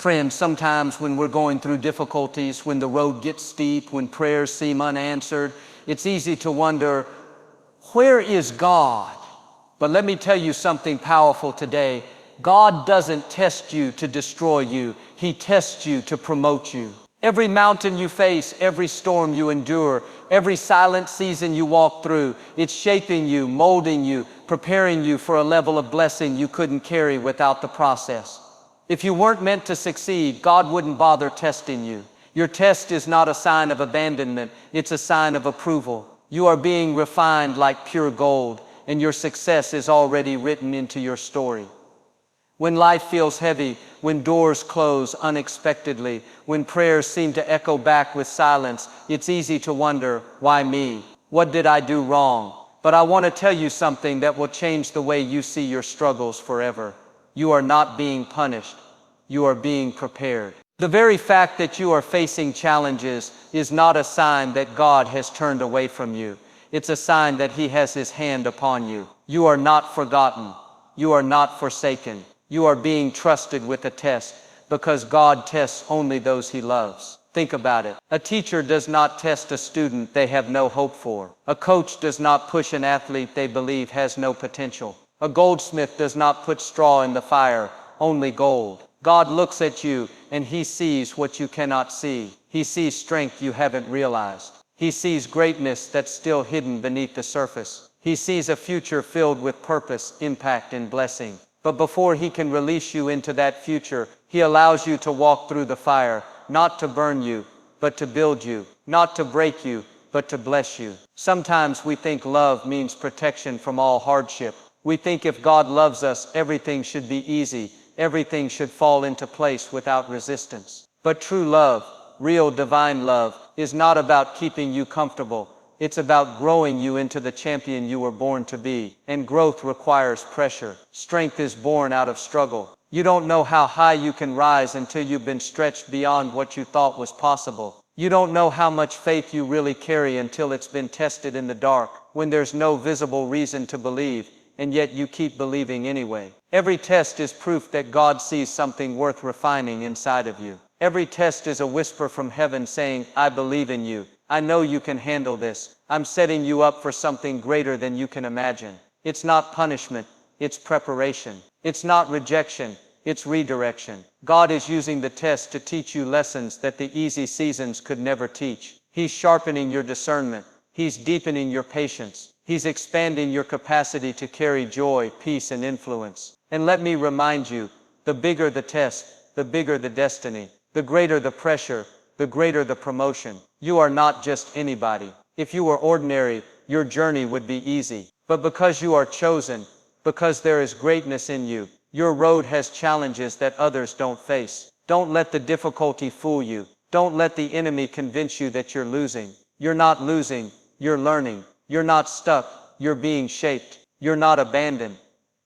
Friends, sometimes when we're going through difficulties, when the road gets steep, when prayers seem unanswered, it's easy to wonder, where is God? But let me tell you something powerful today. God doesn't test you to destroy you. He tests you to promote you. Every mountain you face, every storm you endure, every silent season you walk through, it's shaping you, molding you, preparing you for a level of blessing you couldn't carry without the process. If you weren't meant to succeed, God wouldn't bother testing you. Your test is not a sign of abandonment, it's a sign of approval. You are being refined like pure gold, and your success is already written into your story. When life feels heavy, when doors close unexpectedly, when prayers seem to echo back with silence, it's easy to wonder, why me? What did I do wrong? But I want to tell you something that will change the way you see your struggles forever. You are not being punished. You are being prepared. The very fact that you are facing challenges is not a sign that God has turned away from you. It's a sign that He has His hand upon you. You are not forgotten. You are not forsaken. You are being trusted with a test because God tests only those He loves. Think about it. A teacher does not test a student they have no hope for. A coach does not push an athlete they believe has no potential. A goldsmith does not put straw in the fire, only gold. God looks at you and He sees what you cannot see. He sees strength you haven't realized. He sees greatness that's still hidden beneath the surface. He sees a future filled with purpose, impact, and blessing. But before He can release you into that future, He allows you to walk through the fire, not to burn you, but to build you, not to break you, but to bless you. Sometimes we think love means protection from all hardship. We think if God loves us, everything should be easy, everything should fall into place without resistance. But true love, real divine love, is not about keeping you comfortable. It's about growing you into the champion you were born to be. And growth requires pressure. Strength is born out of struggle. You don't know how high you can rise until you've been stretched beyond what you thought was possible. You don't know how much faith you really carry until it's been tested in the dark, when there's no visible reason to believe, and yet you keep believing anyway. Every test is proof that God sees something worth refining inside of you. Every test is a whisper from heaven saying, I believe in you. I know you can handle this. I'm setting you up for something greater than you can imagine. It's not punishment, it's preparation. It's not rejection, it's redirection. God is using the test to teach you lessons that the easy seasons could never teach. He's sharpening your discernment. He's deepening your patience. He's expanding your capacity to carry joy, peace, and influence. And let me remind you, the bigger the test, the bigger the destiny. The greater the pressure, the greater the promotion. You are not just anybody. If you were ordinary, your journey would be easy. But because you are chosen, because there is greatness in you, your road has challenges that others don't face. Don't let the difficulty fool you. Don't let the enemy convince you that you're losing. You're not losing, you're learning. You're not stuck, you're being shaped. You're not abandoned.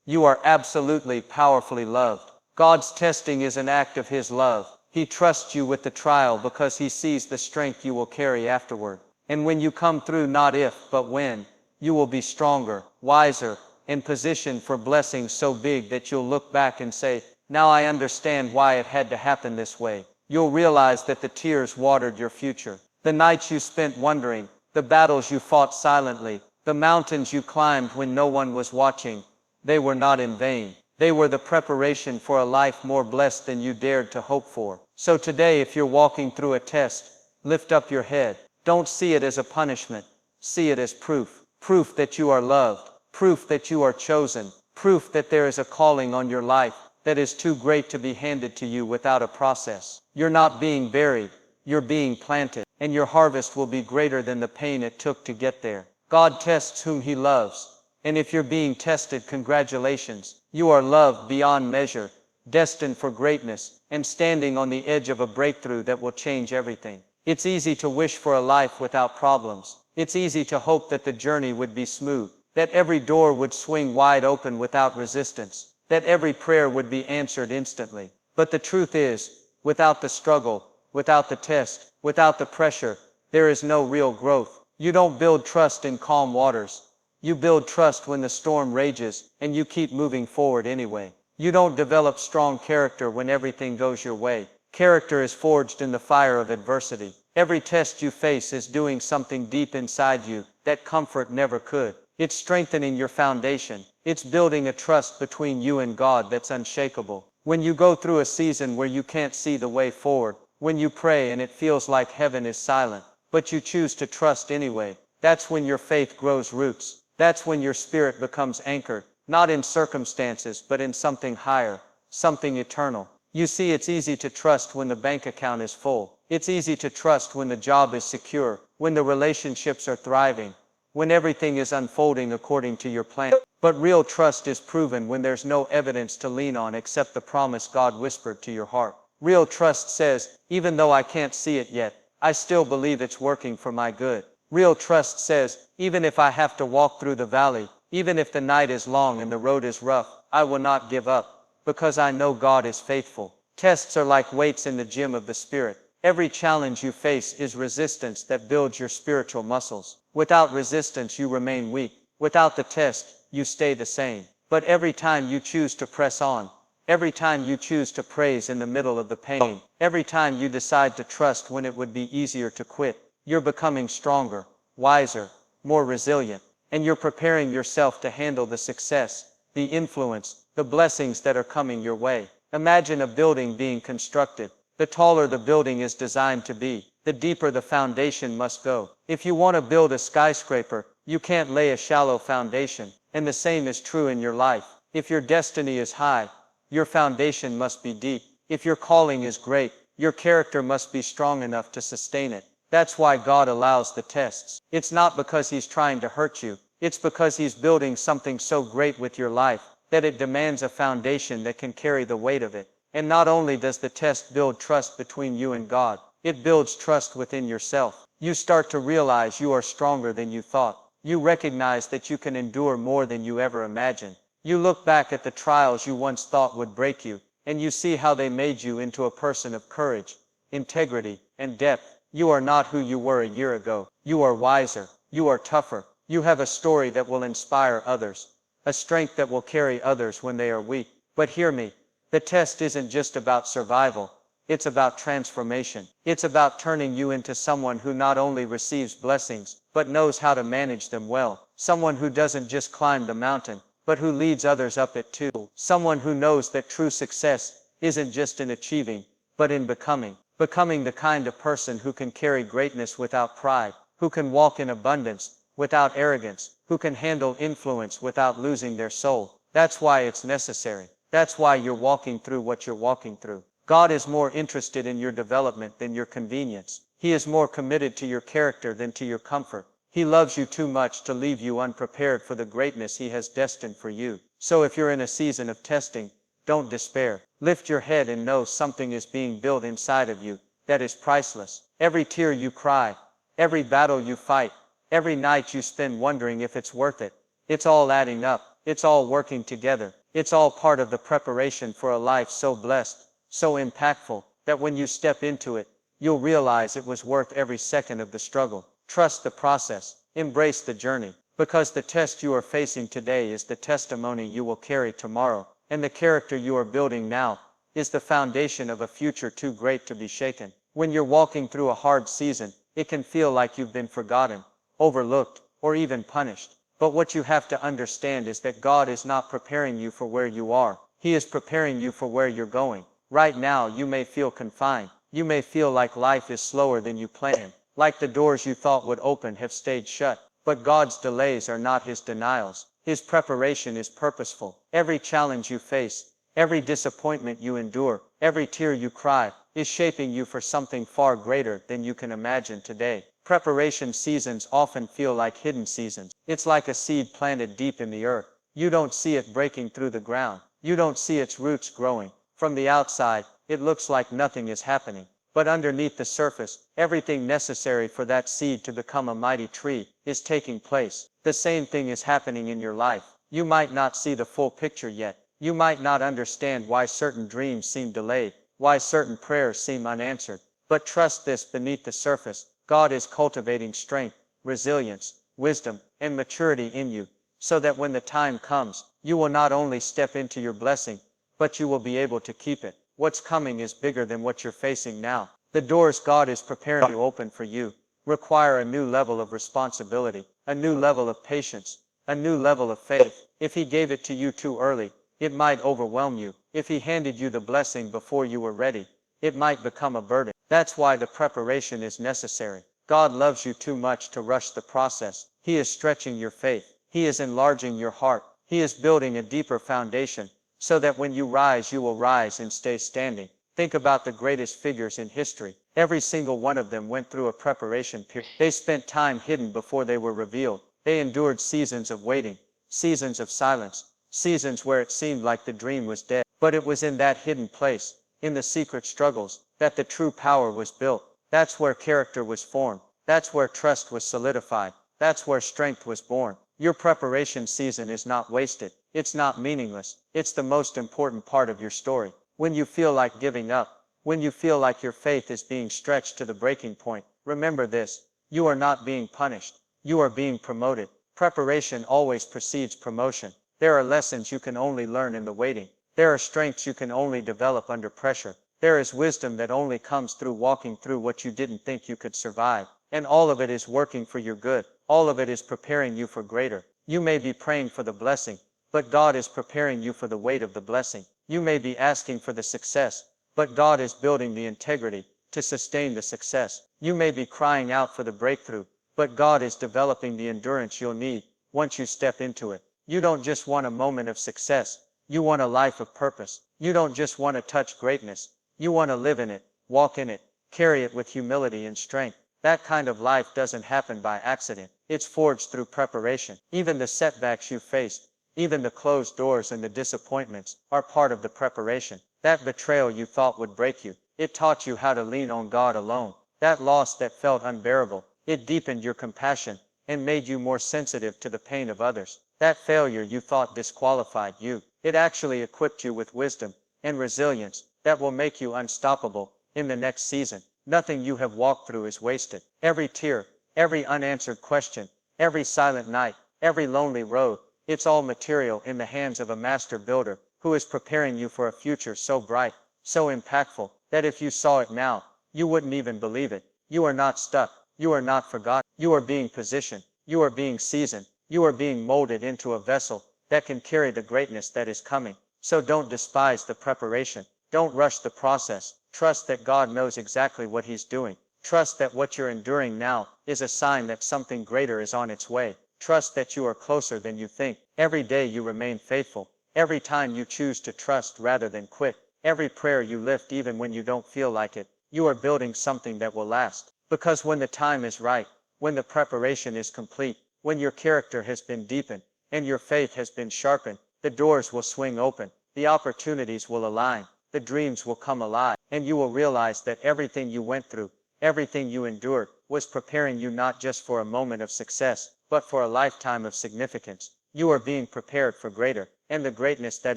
You are absolutely powerfully loved. God's testing is an act of His love. He trusts you with the trial because He sees the strength you will carry afterward. And when you come through, not if, but when, you will be stronger, wiser, and positioned for blessings so big that you'll look back and say, now I understand why it had to happen this way. You'll realize that the tears watered your future. The nights you spent wondering, the battles you fought silently, the mountains you climbed when no one was watching, they were not in vain. They were the preparation for a life more blessed than you dared to hope for. So today, if you're walking through a test, lift up your head. Don't see it as a punishment. See it as proof. Proof that you are loved. Proof that you are chosen. Proof that there is a calling on your life that is too great to be handed to you without a process. You're not being buried. You're being planted. And your harvest will be greater than the pain it took to get there. God tests whom He loves. And if you're being tested, congratulations. You are loved beyond measure, destined for greatness, and standing on the edge of a breakthrough that will change everything. It's easy to wish for a life without problems. It's easy to hope that the journey would be smooth, that every door would swing wide open without resistance, that every prayer would be answered instantly. But the truth is, without the struggle, without the test, without the pressure, there is no real growth. You don't build trust in calm waters. You build trust when the storm rages, and you keep moving forward anyway. You don't develop strong character when everything goes your way. Character is forged in the fire of adversity. Every test you face is doing something deep inside you that comfort never could. It's strengthening your foundation. It's building a trust between you and God that's unshakable. When you go through a season where you can't see the way forward, when you pray and it feels like heaven is silent, but you choose to trust anyway, that's when your faith grows roots. That's when your spirit becomes anchored, not in circumstances, but in something higher, something eternal. You see, it's easy to trust when the bank account is full. It's easy to trust when the job is secure, when the relationships are thriving, when everything is unfolding according to your plan. But real trust is proven when there's no evidence to lean on except the promise God whispered to your heart. Real trust says, even though I can't see it yet, I still believe it's working for my good. Real trust says, even if I have to walk through the valley, even if the night is long and the road is rough, I will not give up, because I know God is faithful. Tests are like weights in the gym of the Spirit. Every challenge you face is resistance that builds your spiritual muscles. Without resistance, you remain weak. Without the test, you stay the same. But every time you choose to press on, every time you choose to praise in the middle of the pain, every time you decide to trust when it would be easier to quit, you're becoming stronger, wiser, more resilient, and you're preparing yourself to handle the success, the influence, the blessings that are coming your way. Imagine a building being constructed. The taller the building is designed to be, the deeper the foundation must go. If you want to build a skyscraper, you can't lay a shallow foundation, and the same is true in your life. If your destiny is high, your foundation must be deep. If your calling is great, your character must be strong enough to sustain it. That's why God allows the tests. It's not because He's trying to hurt you. It's because He's building something so great with your life that it demands a foundation that can carry the weight of it. And not only does the test build trust between you and God, it builds trust within yourself. You start to realize you are stronger than you thought. You recognize that you can endure more than you ever imagined. You look back at the trials you once thought would break you, and you see how they made you into a person of courage, integrity, and depth. You are not who you were a year ago. You are wiser. You are tougher. You have a story that will inspire others, a strength that will carry others when they are weak. But hear me, the test isn't just about survival. It's about transformation. It's about turning you into someone who not only receives blessings, but knows how to manage them well. Someone who doesn't just climb the mountain, but who leads others up it too. Someone who knows that true success isn't just in achieving, but in becoming. Becoming the kind of person who can carry greatness without pride, who can walk in abundance without arrogance, who can handle influence without losing their soul. That's why it's necessary. That's why you're walking through what you're walking through. God is more interested in your development than your convenience. He is more committed to your character than to your comfort. He loves you too much to leave you unprepared for the greatness He has destined for you. So if you're in a season of testing, don't despair. Lift your head and know something is being built inside of you that is priceless. Every tear you cry, every battle you fight, every night you spend wondering if it's worth it, it's all adding up. It's all working together. It's all part of the preparation for a life so blessed, so impactful, that when you step into it, you'll realize it was worth every second of the struggle. Trust the process. Embrace the journey. Because the test you are facing today is the testimony you will carry tomorrow. And the character you are building now is the foundation of a future too great to be shaken. When you're walking through a hard season, it can feel like you've been forgotten, overlooked, or even punished. But what you have to understand is that God is not preparing you for where you are. He is preparing you for where you're going. Right now, you may feel confined. You may feel like life is slower than you planned, like the doors you thought would open have stayed shut. But God's delays are not His denials. His preparation is purposeful. Every challenge you face, every disappointment you endure, every tear you cry, is shaping you for something far greater than you can imagine today. Preparation seasons often feel like hidden seasons. It's like a seed planted deep in the earth. You don't see it breaking through the ground. You don't see its roots growing. From the outside, it looks like nothing is happening. But underneath the surface, everything necessary for that seed to become a mighty tree is taking place. The same thing is happening in your life. You might not see the full picture yet. You might not understand why certain dreams seem delayed, why certain prayers seem unanswered. But trust this: beneath the surface, God is cultivating strength, resilience, wisdom, and maturity in you, so that when the time comes, you will not only step into your blessing, but you will be able to keep it. What's coming is bigger than what you're facing now. The doors God is preparing to open for you require a new level of responsibility, a new level of patience, a new level of faith. If He gave it to you too early, it might overwhelm you. If He handed you the blessing before you were ready, it might become a burden. That's why the preparation is necessary. God loves you too much to rush the process. He is stretching your faith. He is enlarging your heart. He is building a deeper foundation, so that when you rise, you will rise and stay standing. Think about the greatest figures in history. Every single one of them went through a preparation period. They spent time hidden before they were revealed. They endured seasons of waiting, seasons of silence, seasons where it seemed like the dream was dead. But it was in that hidden place, in the secret struggles, that the true power was built. That's where character was formed. That's where trust was solidified. That's where strength was born. Your preparation season is not wasted. It's not meaningless. It's the most important part of your story. When you feel like giving up, when you feel like your faith is being stretched to the breaking point, remember this: you are not being punished. You are being promoted. Preparation always precedes promotion. There are lessons you can only learn in the waiting. There are strengths you can only develop under pressure. There is wisdom that only comes through walking through what you didn't think you could survive. And all of it is working for your good. All of it is preparing you for greater. You may be praying for the blessing, but God is preparing you for the weight of the blessing. You may be asking for the success, but God is building the integrity to sustain the success. You may be crying out for the breakthrough, but God is developing the endurance you'll need once you step into it. You don't just want a moment of success. You want a life of purpose. You don't just want to touch greatness. You want to live in it, walk in it, carry it with humility and strength. That kind of life doesn't happen by accident. It's forged through preparation. Even the setbacks you faced, even the closed doors and the disappointments, are part of the preparation. That betrayal you thought would break you, it taught you how to lean on God alone. That loss that felt unbearable, it deepened your compassion and made you more sensitive to the pain of others. That failure you thought disqualified you, it actually equipped you with wisdom and resilience that will make you unstoppable in the next season. Nothing you have walked through is wasted. Every tear, every unanswered question, every silent night, every lonely road, it's all material in the hands of a master builder who is preparing you for a future so bright, so impactful, that if you saw it now, you wouldn't even believe it. You are not stuck. You are not forgotten. You are being positioned. You are being seasoned. You are being molded into a vessel that can carry the greatness that is coming. So don't despise the preparation. Don't rush the process. Trust that God knows exactly what He's doing. Trust that what you're enduring now is a sign that something greater is on its way. Trust that you are closer than you think. Every day you remain faithful. Every time you choose to trust rather than quit. Every prayer you lift even when you don't feel like it. You are building something that will last. Because when the time is right, when the preparation is complete, when your character has been deepened, and your faith has been sharpened, the doors will swing open. The opportunities will align. The dreams will come alive. And you will realize that everything you went through, everything you endured, was preparing you not just for a moment of success, but for a lifetime of significance. You are being prepared for greater, and the greatness that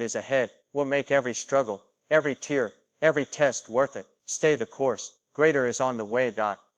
is ahead will make every struggle, every tear, every test worth it. Stay the course. Greater is on the way.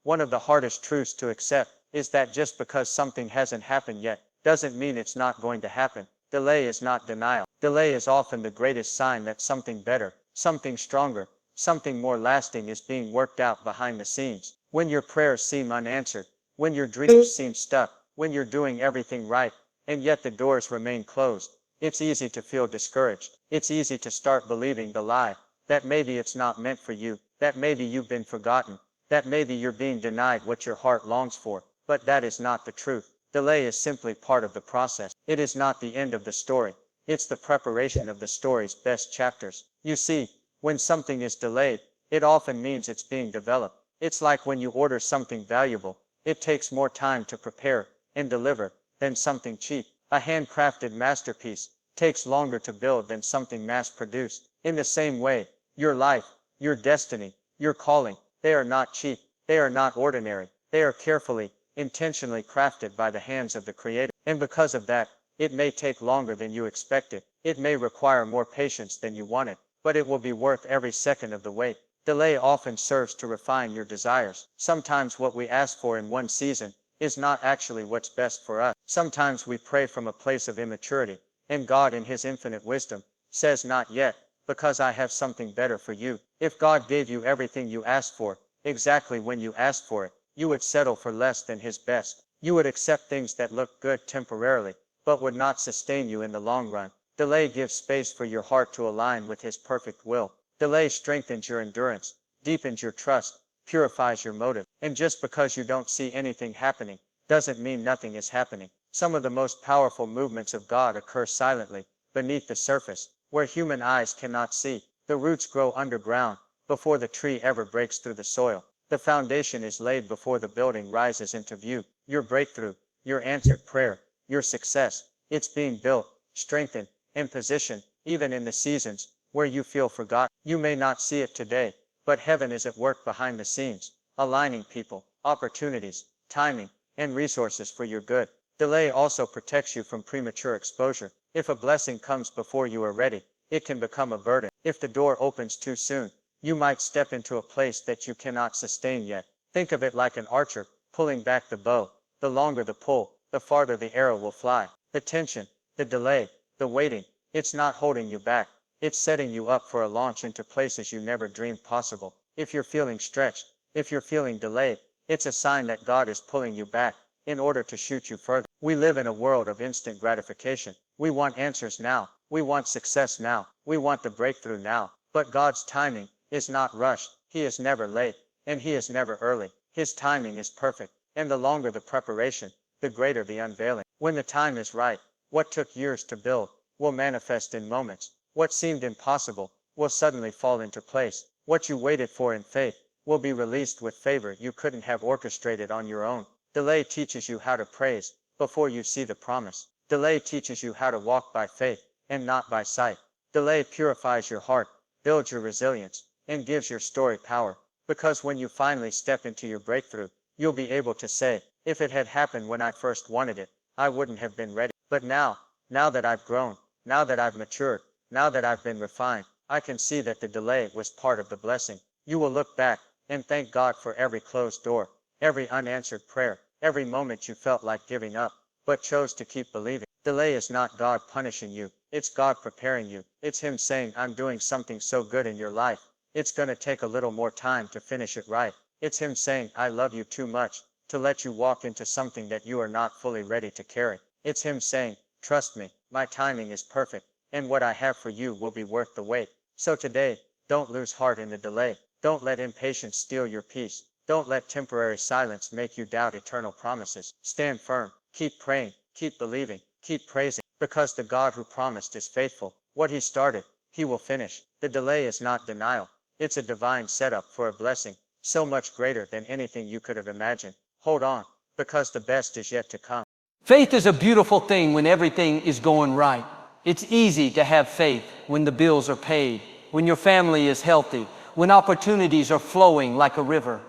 One of the hardest truths to accept is that just because something hasn't happened yet, doesn't mean it's not going to happen. Delay is not denial. Delay is often the greatest sign that something better, something stronger, something more lasting is being worked out behind the scenes. When your prayers seem unanswered, when your dreams seem stuck, when you're doing everything right, and yet the doors remain closed, it's easy to feel discouraged. It's easy to start believing the lie that maybe it's not meant for you, that maybe you've been forgotten, that maybe you're being denied what your heart longs for. But that is not the truth. Delay is simply part of the process. It is not the end of the story. It's the preparation of the story's best chapters. You see, when something is delayed, it often means it's being developed. It's like when you order something valuable. It takes more time to prepare and deliver than something cheap. A handcrafted masterpiece takes longer to build than something mass-produced. In the same way, your life, your destiny, your calling, they are not cheap. They are not ordinary. They are carefully, intentionally crafted by the hands of the Creator. And because of that, it may take longer than you expected. It may require more patience than you wanted, but it will be worth every second of the wait. Delay often serves to refine your desires. Sometimes what we ask for in one season is not actually what's best for us. Sometimes we pray from a place of immaturity, and God in His infinite wisdom says not yet, because I have something better for you. If God gave you everything you asked for, exactly when you asked for it, you would settle for less than His best. You would accept things that look good temporarily, but would not sustain you in the long run. Delay gives space for your heart to align with His perfect will. Delay strengthens your endurance, deepens your trust, purifies your motive. And just because you don't see anything happening, doesn't mean nothing is happening. Some of the most powerful movements of God occur silently, beneath the surface, where human eyes cannot see. The roots grow underground, before the tree ever breaks through the soil. The foundation is laid before the building rises into view. Your breakthrough, your answered prayer, your success, it's being built, strengthened, and positioned, even in the seasons where you feel forgotten. You may not see it today, but heaven is at work behind the scenes, aligning people, opportunities, timing, and resources for your good. Delay also protects you from premature exposure. If a blessing comes before you are ready, it can become a burden. If the door opens too soon, you might step into a place that you cannot sustain yet. Think of it like an archer pulling back the bow. The longer the pull, the farther the arrow will fly. The tension, the delay, the waiting, it's not holding you back. It's setting you up for a launch into places you never dreamed possible. If you're feeling stretched, if you're feeling delayed, it's a sign that God is pulling you back in order to shoot you further. We live in a world of instant gratification. We want answers now. We want success now. We want the breakthrough now. But God's timing is not rushed. He is never late, and He is never early. His timing is perfect, and the longer the preparation, the greater the unveiling. When the time is right, what took years to build will manifest in moments. What seemed impossible will suddenly fall into place. What you waited for in faith will be released with favor you couldn't have orchestrated on your own. Delay teaches you how to praise before you see the promise. Delay teaches you how to walk by faith and not by sight. Delay purifies your heart, builds your resilience, and gives your story power. Because when you finally step into your breakthrough, you'll be able to say, if it had happened when I first wanted it, I wouldn't have been ready. But now that I've grown, now that I've matured, now that I've been refined, I can see that the delay was part of the blessing. You will look back and thank God for every closed door, every unanswered prayer, every moment you felt like giving up, but chose to keep believing. Delay is not God punishing you. It's God preparing you. It's Him saying, I'm doing something so good in your life. It's gonna take a little more time to finish it right. It's Him saying, I love you too much to let you walk into something that you are not fully ready to carry. It's Him saying, trust me, my timing is perfect, and what I have for you will be worth the wait. So today, don't lose heart in the delay. Don't let impatience steal your peace. Don't let temporary silence make you doubt eternal promises. Stand firm. Keep praying. Keep believing. Keep praising. Because the God who promised is faithful. What He started, He will finish. The delay is not denial. It's a divine setup for a blessing, so much greater than anything you could have imagined. Hold on, because the best is yet to come. Faith is a beautiful thing when everything is going right. It's easy to have faith when the bills are paid, when your family is healthy, when opportunities are flowing like a river.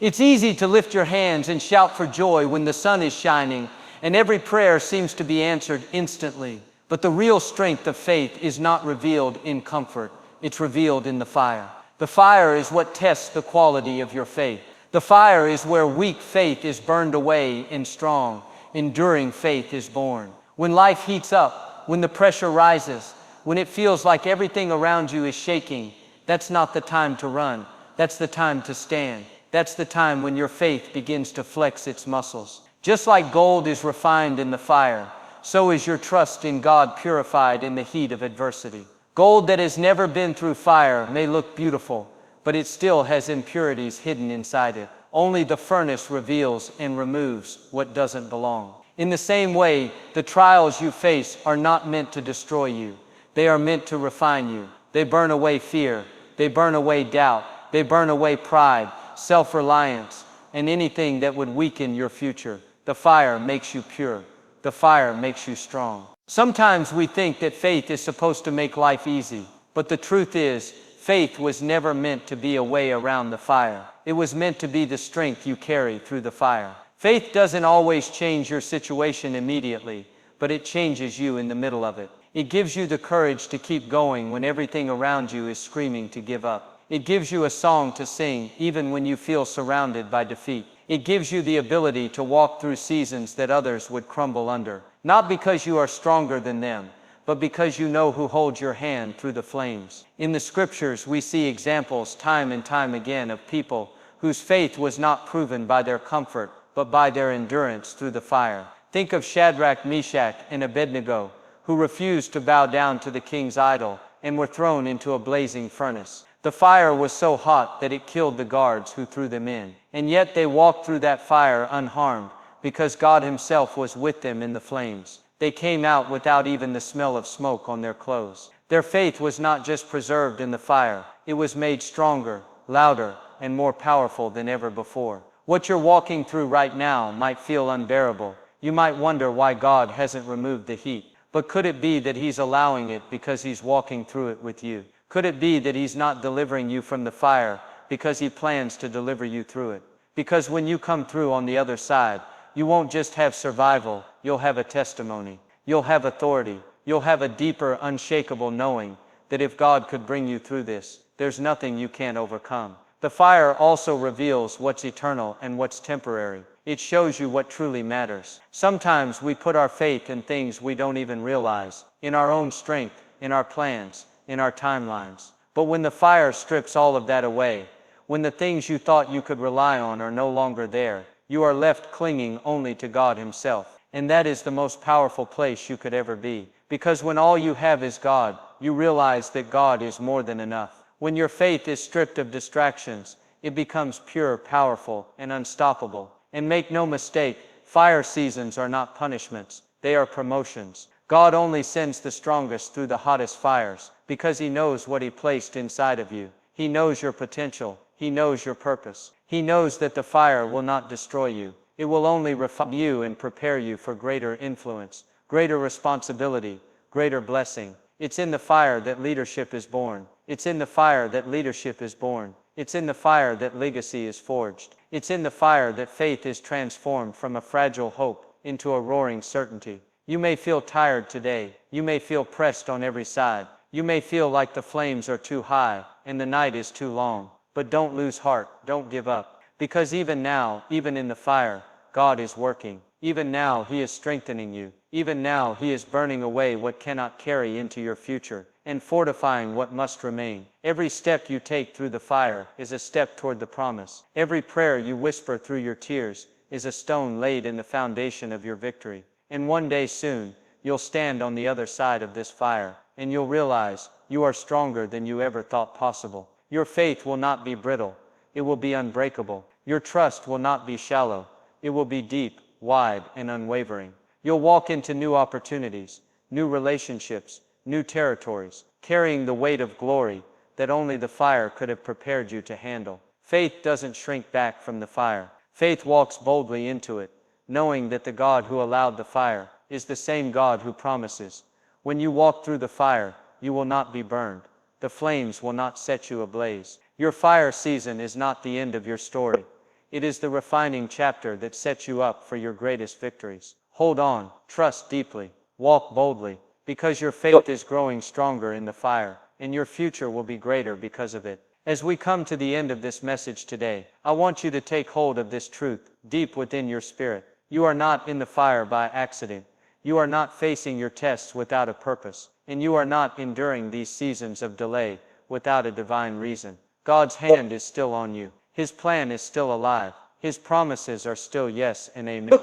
It's easy to lift your hands and shout for joy when the sun is shining and every prayer seems to be answered instantly. But the real strength of faith is not revealed in comfort. It's revealed in the fire. The fire is what tests the quality of your faith. The fire is where weak faith is burned away and strong, enduring faith is born. When life heats up, when the pressure rises, when it feels like everything around you is shaking, that's not the time to run. That's the time to stand. That's the time when your faith begins to flex its muscles. Just like gold is refined in the fire, so is your trust in God purified in the heat of adversity. Gold that has never been through fire may look beautiful, but it still has impurities hidden inside it. Only the furnace reveals and removes what doesn't belong. In the same way, the trials you face are not meant to destroy you. They are meant to refine you. They burn away fear. They burn away doubt. They burn away pride, self-reliance, and anything that would weaken your future. The fire makes you pure. The fire makes you strong. Sometimes we think that faith is supposed to make life easy, but the truth is, faith was never meant to be a way around the fire. It was meant to be the strength you carry through the fire. Faith doesn't always change your situation immediately, but it changes you in the middle of it. It gives you the courage to keep going when everything around you is screaming to give up. It gives you a song to sing even when you feel surrounded by defeat. It gives you the ability to walk through seasons that others would crumble under. Not because you are stronger than them, but because you know who holds your hand through the flames. In the scriptures, we see examples time and time again of people whose faith was not proven by their comfort, but by their endurance through the fire. Think of Shadrach, Meshach, and Abednego, who refused to bow down to the king's idol and were thrown into a blazing furnace. The fire was so hot that it killed the guards who threw them in. And yet they walked through that fire unharmed, because God Himself was with them in the flames. They came out without even the smell of smoke on their clothes. Their faith was not just preserved in the fire, it was made stronger, louder, and more powerful than ever before. What you're walking through right now might feel unbearable. You might wonder why God hasn't removed the heat. But could it be that He's allowing it because He's walking through it with you? Could it be that He's not delivering you from the fire because He plans to deliver you through it? Because when you come through on the other side, you won't just have survival, you'll have a testimony. You'll have authority. You'll have a deeper, unshakable knowing that if God could bring you through this, there's nothing you can't overcome. The fire also reveals what's eternal and what's temporary. It shows you what truly matters. Sometimes we put our faith in things we don't even realize, in our own strength, in our plans, in our timelines. But when the fire strips all of that away, when the things you thought you could rely on are no longer there, you are left clinging only to God Himself. And that is the most powerful place you could ever be. Because when all you have is God, you realize that God is more than enough. When your faith is stripped of distractions, it becomes pure, powerful, and unstoppable. And make no mistake, fire seasons are not punishments, they are promotions. God only sends the strongest through the hottest fires, because He knows what He placed inside of you. He knows your potential. He knows your purpose. He knows that the fire will not destroy you. It will only refine you and prepare you for greater influence, greater responsibility, greater blessing. It's in the fire that leadership is born. It's in the fire that leadership is born. It's in the fire that legacy is forged. It's in the fire that faith is transformed from a fragile hope into a roaring certainty. You may feel tired today. You may feel pressed on every side. You may feel like the flames are too high and the night is too long. But don't lose heart. Don't give up. Because even now, even in the fire, God is working. Even now, He is strengthening you. Even now, He is burning away what cannot carry into your future and fortifying what must remain. Every step you take through the fire is a step toward the promise. Every prayer you whisper through your tears is a stone laid in the foundation of your victory. And one day soon, you'll stand on the other side of this fire, and you'll realize you are stronger than you ever thought possible. Your faith will not be brittle. It will be unbreakable. Your trust will not be shallow. It will be deep, wide, and unwavering. You'll walk into new opportunities, new relationships, new territories, carrying the weight of glory that only the fire could have prepared you to handle. Faith doesn't shrink back from the fire. Faith walks boldly into it, knowing that the God who allowed the fire is the same God who promises. When you walk through the fire, you will not be burned. The flames will not set you ablaze. Your fire season is not the end of your story. It is the refining chapter that sets you up for your greatest victories. Hold on, trust deeply, walk boldly, because your faith is growing stronger in the fire, and your future will be greater because of it. As we come to the end of this message today, I want you to take hold of this truth deep within your spirit. You are not in the fire by accident. You are not facing your tests without a purpose, and you are not enduring these seasons of delay without a divine reason. God's hand is still on you. His plan is still alive. His promises are still yes and amen.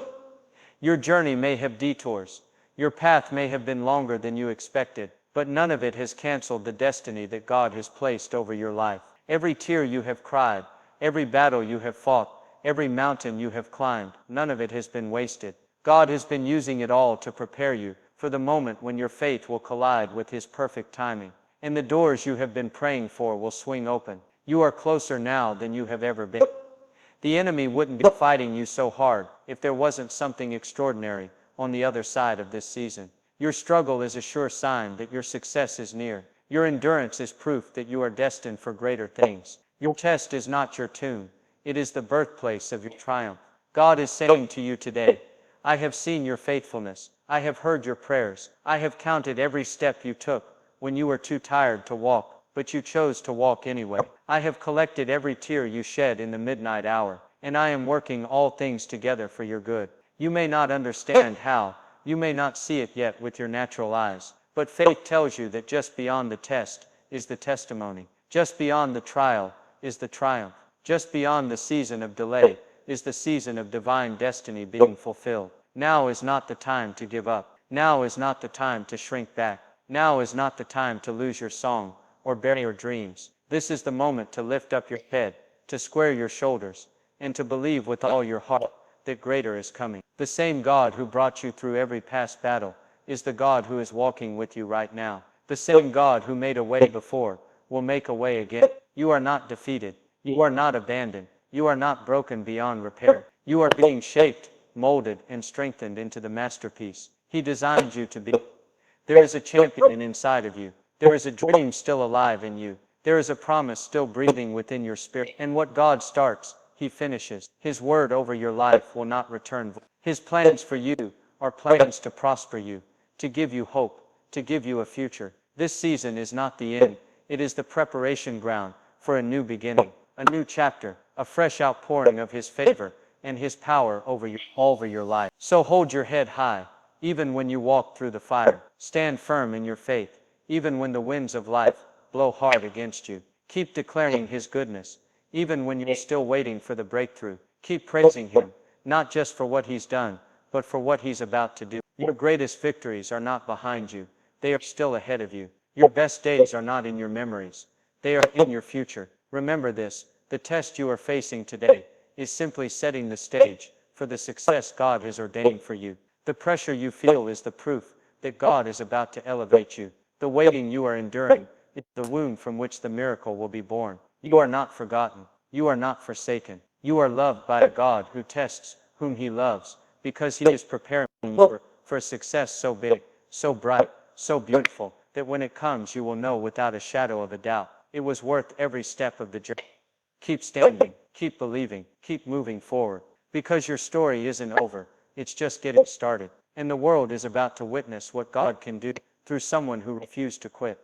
Your journey may have detours. Your path may have been longer than you expected, but none of it has canceled the destiny that God has placed over your life. Every tear you have cried, every battle you have fought, every mountain you have climbed, none of it has been wasted. God has been using it all to prepare you for the moment when your faith will collide with His perfect timing, and the doors you have been praying for will swing open. You are closer now than you have ever been. The enemy wouldn't be fighting you so hard if there wasn't something extraordinary on the other side of this season. Your struggle is a sure sign that your success is near. Your endurance is proof that you are destined for greater things. Your test is not your tomb. It is the birthplace of your triumph. God is saying to you today, I have seen your faithfulness. I have heard your prayers. I have counted every step you took when you were too tired to walk, but you chose to walk anyway. I have collected every tear you shed in the midnight hour, and I am working all things together for your good. You may not understand how, you may not see it yet with your natural eyes, But faith tells you that just beyond the test is the testimony. Just beyond the trial is the triumph. Just beyond the season of delay is the season of divine destiny being fulfilled. Now is not the time to give up. Now is not the time to shrink back. Now is not the time to lose your song or bury your dreams. This is the moment to lift up your head, to square your shoulders, and to believe with all your heart that greater is coming. The same God who brought you through every past battle is the God who is walking with you right now. The same God who made a way before will make a way again. You are not defeated. You are not abandoned. You are not broken beyond repair. You are being shaped, molded, and strengthened into the masterpiece He designed you to be. There is a champion inside of you. There is a dream still alive in you. There is a promise still breathing within your spirit. And what God starts, He finishes. His word over your life will not return void. His plans for you are plans to prosper you, to give you hope, to give you a future. This season is not the end. It is the preparation ground for a new beginning, a new chapter, a fresh outpouring of His favor and His power over your life. So hold your head high, even when you walk through the fire. Stand firm in your faith, even when the winds of life blow hard against you. Keep declaring His goodness, even when you're still waiting for the breakthrough. Keep praising Him, not just for what He's done, but for what He's about to do. Your greatest victories are not behind you. They are still ahead of you. Your best days are not in your memories. They are in your future. Remember this, the test you are facing today is simply setting the stage for the success God has ordained for you. The pressure you feel is the proof that God is about to elevate you. The waiting you are enduring is the womb from which the miracle will be born. You are not forgotten. You are not forsaken. You are loved by a God who tests whom He loves, because He is preparing you for a success so big, so bright, so beautiful, that when it comes you will know without a shadow of a doubt it was worth every step of the journey. Keep standing, keep believing, keep moving forward, because your story isn't over, it's just getting started. And the world is about to witness what God can do through someone who refused to quit.